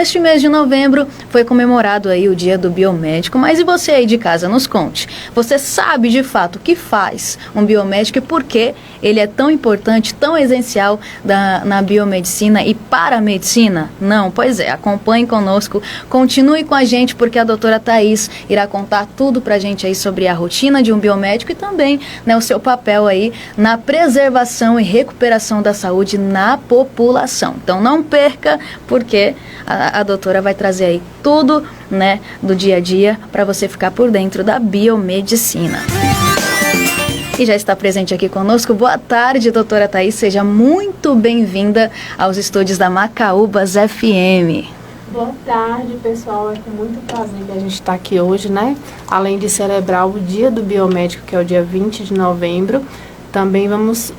Este mês de novembro foi comemorado aí o Dia do Biomédico, mas e você aí de casa, nos conte. Você sabe de fato o que faz um biomédico e por que ele é tão importante, tão essencial na biomedicina e para a medicina? Não? Pois é, acompanhe conosco, continue com a gente porque a doutora Thaís irá contar tudo pra gente aí sobre a rotina de um biomédico e também, né, o seu papel aí na preservação e recuperação da saúde na população. Então não perca, porque a doutora vai trazer aí tudo, né, do dia a dia para você ficar por dentro da biomedicina. E já está presente aqui conosco. Boa tarde, doutora Thaís. Seja muito bem-vinda aos estúdios da Macaúbas FM. Boa tarde, pessoal. É com muito prazer que a gente está aqui hoje, né? Além de celebrar o Dia do Biomédico, que é o dia 20 de novembro, também vamos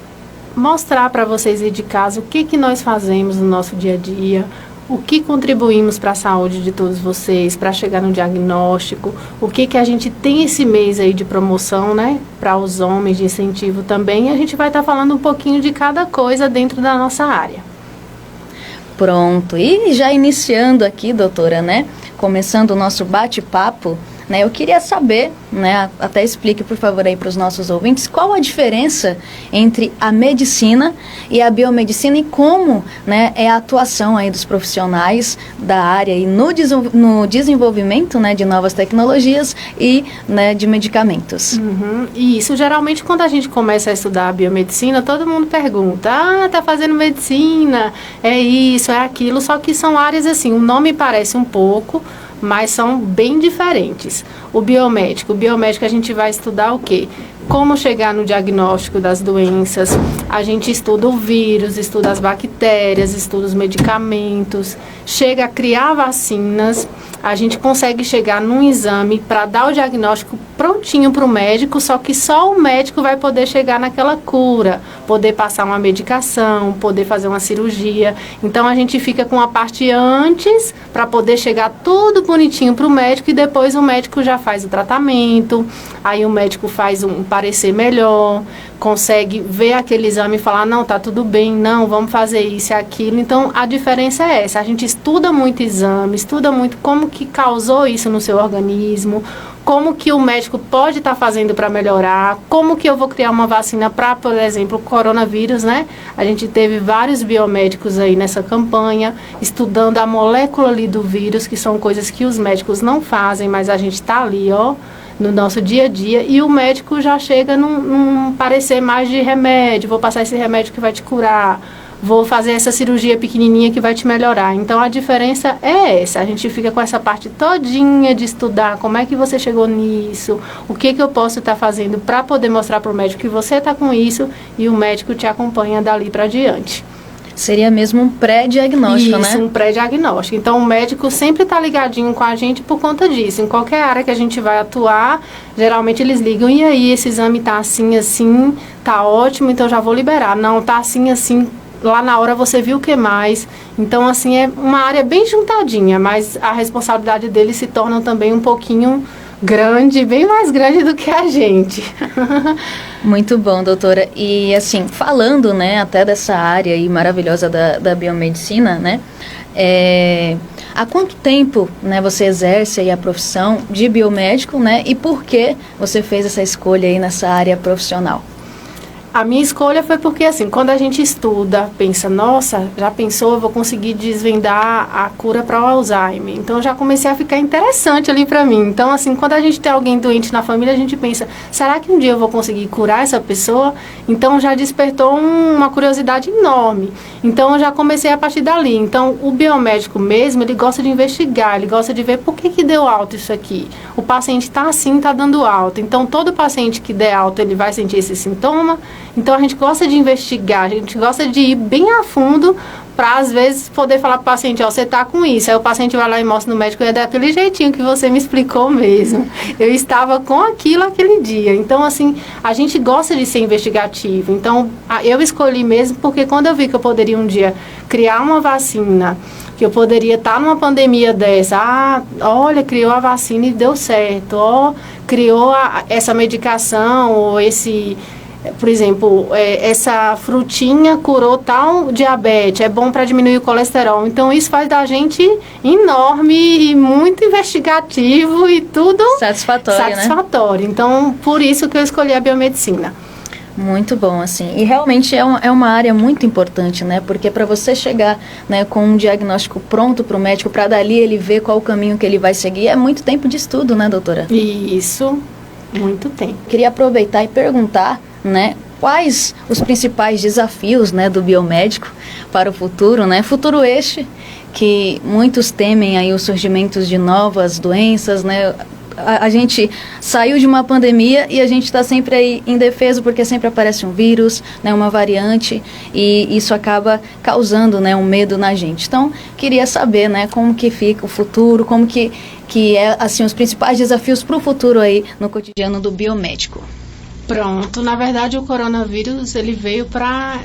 mostrar para vocês aí de casa o que nós fazemos no nosso dia a dia, o que contribuímos para a saúde de todos vocês, para chegar no diagnóstico, o que a gente tem esse mês aí de promoção, né, para os homens, de incentivo também, e a gente vai estar falando um pouquinho de cada coisa dentro da nossa área. Pronto, e já iniciando aqui, doutora, né, começando o nosso bate-papo, né, eu queria saber, né, até explique por favor aí para os nossos ouvintes, qual a diferença entre a medicina e a biomedicina e como, né, é a atuação aí dos profissionais da área e no desenvolvimento, né, de novas tecnologias e, né, de medicamentos. E isso, geralmente, quando a gente começa a estudar a biomedicina, todo mundo pergunta, tá fazendo medicina, é isso, é aquilo, só que são áreas assim, o nome parece um pouco, mas são bem diferentes. O biomédico a gente vai estudar o quê? Como chegar no diagnóstico das doenças, a gente estuda o vírus, estuda as bactérias, estuda os medicamentos, chega a criar vacinas, a gente consegue chegar num exame para dar o diagnóstico prontinho para o médico, só que só o médico vai poder chegar naquela cura, poder passar uma medicação, poder fazer uma cirurgia. Então a gente fica com a parte antes para poder chegar tudo bonitinho para o médico e depois o médico já faz o tratamento, aí o médico faz um parecer melhor, consegue ver aquele exame e falar, não, tá tudo bem, não, vamos fazer isso e aquilo. Então, a diferença é essa, a gente estuda muito exame, estuda muito como que causou isso no seu organismo, como que o médico pode estar fazendo para melhorar, como que eu vou criar uma vacina para, por exemplo, o coronavírus, né? A gente teve vários biomédicos aí nessa campanha, estudando a molécula ali do vírus, que são coisas que os médicos não fazem, mas a gente está ali, ó, no nosso dia a dia, e o médico já chega num parecer mais de remédio, vou passar esse remédio que vai te curar, vou fazer essa cirurgia pequenininha que vai te melhorar. Então, a diferença é essa, a gente fica com essa parte todinha de estudar como é que você chegou nisso, o que eu posso estar fazendo para poder mostrar para o médico que você está com isso, e o médico te acompanha dali para diante. Seria mesmo um pré-diagnóstico, né? Isso, um pré-diagnóstico. Então, o médico sempre está ligadinho com a gente por conta disso. Em qualquer área que a gente vai atuar, geralmente eles ligam, e aí, esse exame tá assim, assim, tá ótimo, então já vou liberar. Não, tá assim, assim, lá na hora você viu o que mais. Então, assim, é uma área bem juntadinha, mas a responsabilidade deles se torna também um pouquinho grande, bem mais grande do que a gente. Muito bom, doutora. E assim, falando, né, até dessa área aí maravilhosa da biomedicina, né, há quanto tempo, né, você exerce aí a profissão de biomédico, né, e por que você fez essa escolha aí nessa área profissional? A minha escolha foi porque, assim, quando a gente estuda, pensa, nossa, já pensou, eu vou conseguir desvendar a cura para o Alzheimer. Então, já comecei a ficar interessante ali para mim. Então, assim, quando a gente tem alguém doente na família, a gente pensa, será que um dia eu vou conseguir curar essa pessoa? Então, já despertou uma curiosidade enorme. Então, eu já comecei a partir dali. Então, o biomédico mesmo, ele gosta de investigar, ele gosta de ver por que deu alta isso aqui. O paciente está assim, está dando alta. Então, todo paciente que der alta, ele vai sentir esse sintoma. Então, a gente gosta de investigar, a gente gosta de ir bem a fundo para, às vezes, poder falar para o paciente, ó, você está com isso. Aí o paciente vai lá e mostra no médico, é daquele jeitinho que você me explicou mesmo. Eu estava com aquilo aquele dia. Então, assim, a gente gosta de ser investigativo. Então, eu escolhi mesmo porque quando eu vi que eu poderia um dia criar uma vacina, que eu poderia estar numa pandemia dessa, olha, criou a vacina e deu certo, criou essa medicação ou por exemplo, essa frutinha curou tal diabetes, é bom para diminuir o colesterol. Então, isso faz da gente enorme e muito investigativo e tudo satisfatório. Né? Então, por isso que eu escolhi a biomedicina. Muito bom, assim. E realmente é uma área muito importante, né? Porque para você chegar, né, com um diagnóstico pronto para o médico, para dali ele ver qual o caminho que ele vai seguir, é muito tempo de estudo, né, doutora? Isso, muito tempo. Queria aproveitar e perguntar, né, quais os principais desafios, né, do biomédico para o futuro, né? Futuro este que muitos temem aí o surgimento de novas doenças, né? A gente saiu de uma pandemia e a gente está sempre aí indefeso porque sempre aparece um vírus, né, uma variante, e isso acaba causando, né, um medo na gente. Então, queria saber, né, como que fica o futuro, como que é, assim, os principais desafios para o futuro aí no cotidiano do biomédico. Pronto, na verdade o coronavírus ele veio para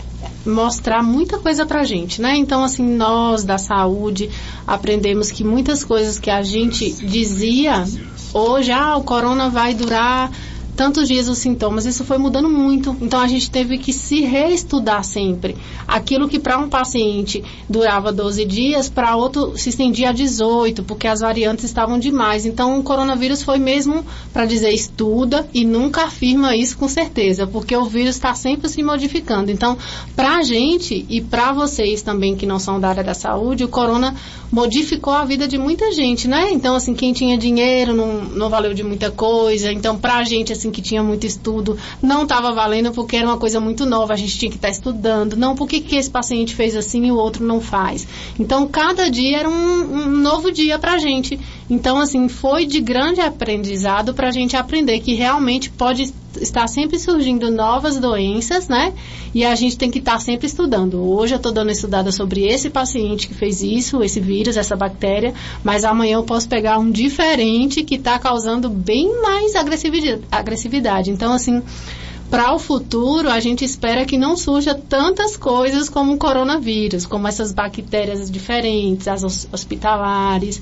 mostrar muita coisa pra gente, né? Então, assim, nós da saúde aprendemos que muitas coisas que a gente dizia hoje, o corona vai durar tantos dias os sintomas, isso foi mudando muito. Então, a gente teve que se reestudar sempre. Aquilo que para um paciente durava 12 dias, para outro se estendia a 18, porque as variantes estavam demais. Então, o coronavírus foi mesmo para dizer estuda e nunca afirma isso com certeza, porque o vírus está sempre se modificando. Então, para a gente e para vocês também que não são da área da saúde, o corona modificou a vida de muita gente, né? Então, assim, quem tinha dinheiro não valeu de muita coisa. Então, para a gente, assim, que tinha muito estudo, não estava valendo porque era uma coisa muito nova, a gente tinha que estar estudando. Não, por que esse paciente fez assim e o outro não faz? Então, cada dia era um novo dia para a gente. Então, assim, foi de grande aprendizado para a gente aprender que realmente pode estar sempre surgindo novas doenças, né? E a gente tem que estar sempre estudando. Hoje eu estou dando estudada sobre esse paciente que fez isso, esse vírus, essa bactéria, mas amanhã eu posso pegar um diferente que está causando bem mais agressividade. Então, assim, para o futuro, a gente espera que não surja tantas coisas como o coronavírus, como essas bactérias diferentes, as hospitalares,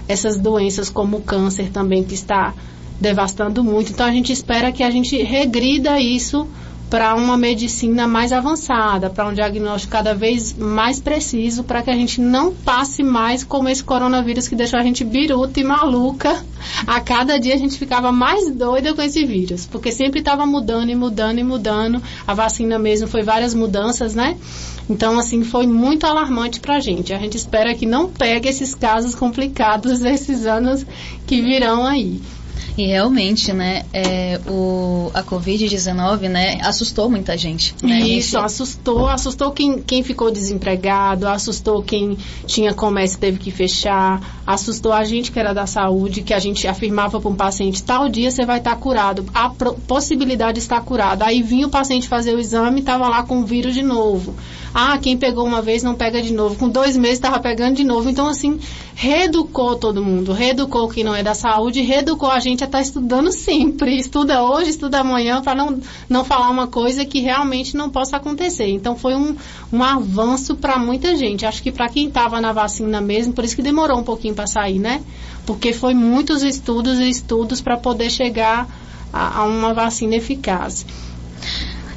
essas doenças como o câncer também, que está devastando muito. Então, a gente espera que a gente regrida isso para uma medicina mais avançada, para um diagnóstico cada vez mais preciso, para que a gente não passe mais como esse coronavírus que deixou a gente biruta e maluca. A cada dia a gente ficava mais doida com esse vírus, porque sempre estava mudando e mudando e mudando. A vacina mesmo foi várias mudanças, né? Então, assim, foi muito alarmante para a gente. A gente espera que não pegue esses casos complicados desses anos que virão aí. E realmente, né, a Covid-19, né, assustou muita gente. Né? Isso, assustou quem ficou desempregado, assustou quem tinha comércio e teve que fechar, assustou a gente que era da saúde, que a gente afirmava para um paciente, tal dia você vai estar curado, a possibilidade de estar curado. Aí vinha o paciente fazer o exame e estava lá com o vírus de novo. Quem pegou uma vez não pega de novo. Com 2 meses estava pegando de novo. Então, assim, reeducou todo mundo. Reeducou quem não é da saúde, reeducou a gente a estar estudando sempre. Estuda hoje, estuda amanhã, para não falar uma coisa que realmente não possa acontecer. Então, foi um avanço para muita gente. Acho que para quem estava na vacina mesmo, por isso que demorou um pouquinho para sair, né? Porque foi muitos estudos para poder chegar a uma vacina eficaz.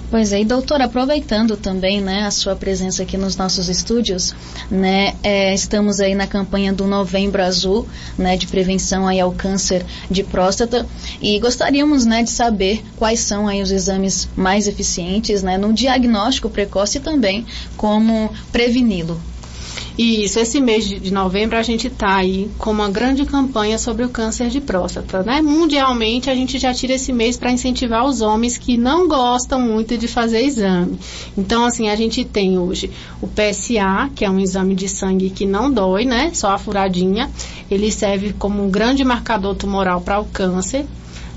Pois é, e doutora, aproveitando também, né, a sua presença aqui nos nossos estúdios, né, estamos aí na campanha do Novembro Azul, né, de prevenção aí ao câncer de próstata, e gostaríamos, né, de saber quais são aí os exames mais eficientes, né, no diagnóstico precoce e também como preveni-lo. Isso, esse mês de novembro a gente está aí com uma grande campanha sobre o câncer de próstata, né? Mundialmente a gente já tira esse mês para incentivar os homens que não gostam muito de fazer exame. Então, assim, a gente tem hoje o PSA, que é um exame de sangue que não dói, né? Só a furadinha. Ele serve como um grande marcador tumoral para o câncer.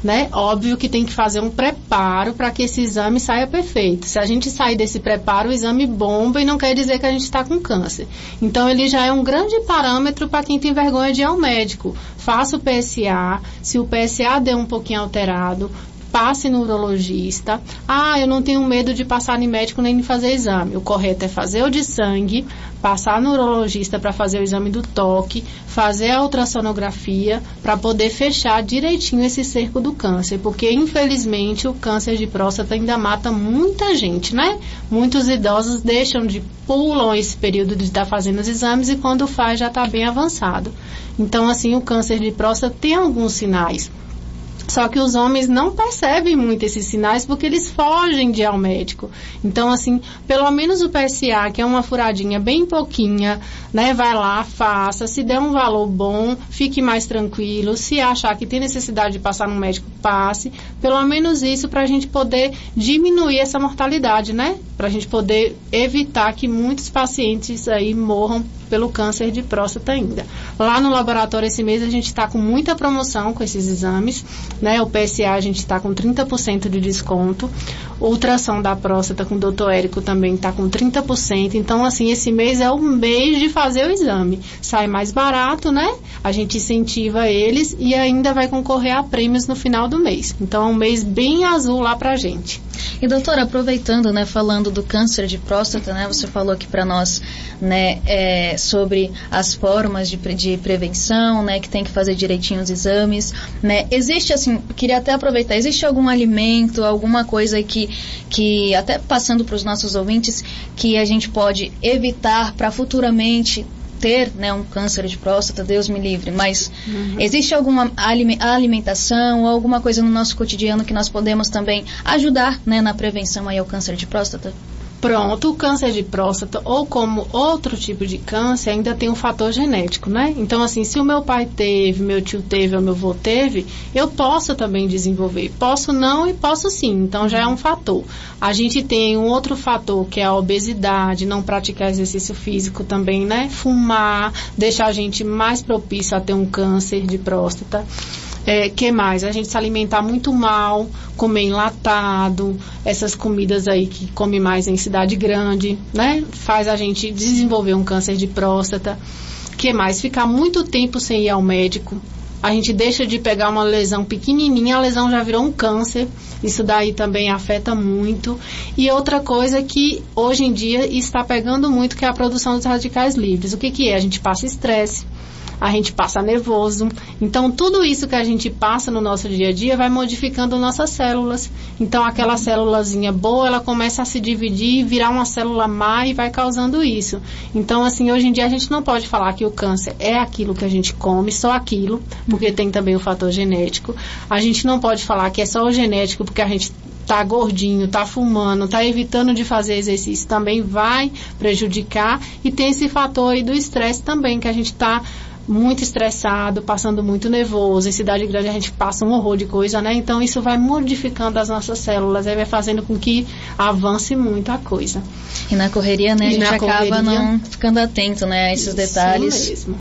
Né? Óbvio que tem que fazer um preparo para que esse exame saia perfeito. Se a gente sair desse preparo, o exame bomba e não quer dizer que a gente está com câncer. Então, ele já é um grande parâmetro para quem tem vergonha de ir ao médico. Faça o PSA, se o PSA der um pouquinho alterado, passe no urologista. Eu não tenho medo de passar em médico nem de fazer exame. O correto é fazer o de sangue, passar no urologista para fazer o exame do toque, fazer a ultrassonografia para poder fechar direitinho esse cerco do câncer, porque infelizmente o câncer de próstata ainda mata muita gente, né? Muitos idosos pulam esse período de estar fazendo os exames e quando faz já está bem avançado. Então, assim, o câncer de próstata tem alguns sinais. Só que os homens não percebem muito esses sinais porque eles fogem de ir ao médico. Então, assim, pelo menos o PSA, que é uma furadinha bem pouquinha, né? Vai lá, faça. Se der um valor bom, fique mais tranquilo. Se achar que tem necessidade de passar no médico, passe. Pelo menos isso para a gente poder diminuir essa mortalidade, né? Para a gente poder evitar que muitos pacientes aí morram pelo câncer de próstata ainda. Lá no laboratório esse mês a gente está com muita promoção com esses exames, né? O PSA a gente está com 30% de desconto. Ultrassom da próstata com o Dr. Érico também está com 30%. Então, assim, esse mês é o mês de fazer o exame. Sai mais barato, né? A gente incentiva eles e ainda vai concorrer a prêmios no final do mês. Então, é um mês bem azul lá pra gente. E doutora, aproveitando, né, falando do câncer de próstata, né, você falou aqui para nós, né, sobre as formas de prevenção, né, que tem que fazer direitinho os exames, né, existe, assim, queria até aproveitar, existe algum alimento, alguma coisa que até passando para os nossos ouvintes, que a gente pode evitar para futuramente ter, né, um câncer de próstata, Deus me livre, mas existe alguma alimentação ou alguma coisa no nosso cotidiano que nós podemos também ajudar, né, na prevenção aí ao câncer de próstata? Pronto, o câncer de próstata, ou como outro tipo de câncer, ainda tem um fator genético, né? Então, assim, se o meu pai teve, meu tio teve, ou meu avô teve, eu posso também desenvolver. Posso não e posso sim, então já é um fator. A gente tem um outro fator, que é a obesidade, não praticar exercício físico também, né? Fumar, deixa a gente mais propício a ter um câncer de próstata. Que mais? A gente se alimentar muito mal, comer enlatado, essas comidas aí que come mais em cidade grande, né? Faz a gente desenvolver um câncer de próstata. Que mais? Ficar muito tempo sem ir ao médico. A gente deixa de pegar uma lesão pequenininha, a lesão já virou um câncer. Isso daí também afeta muito. E outra coisa que hoje em dia está pegando muito, que é a produção dos radicais livres. O que é? A gente passa estresse. A gente passa nervoso. Então, tudo isso que a gente passa no nosso dia a dia vai modificando nossas células. Então, aquela célulazinha boa, ela começa a se dividir, virar uma célula má e vai causando isso. Então, assim, hoje em dia a gente não pode falar que o câncer é aquilo que a gente come, só aquilo, porque tem também o fator genético. A gente não pode falar que é só o genético, porque a gente tá gordinho, tá fumando, tá evitando de fazer exercício, também vai prejudicar. E tem esse fator aí do estresse também, que a gente tá muito estressado, passando muito nervoso. Em cidade grande a gente passa um horror de coisa, né? Então isso vai modificando as nossas células, aí vai fazendo com que avance muito a coisa. E na correria, né, a gente acaba não ficando atento, né, a esses detalhes. Isso mesmo.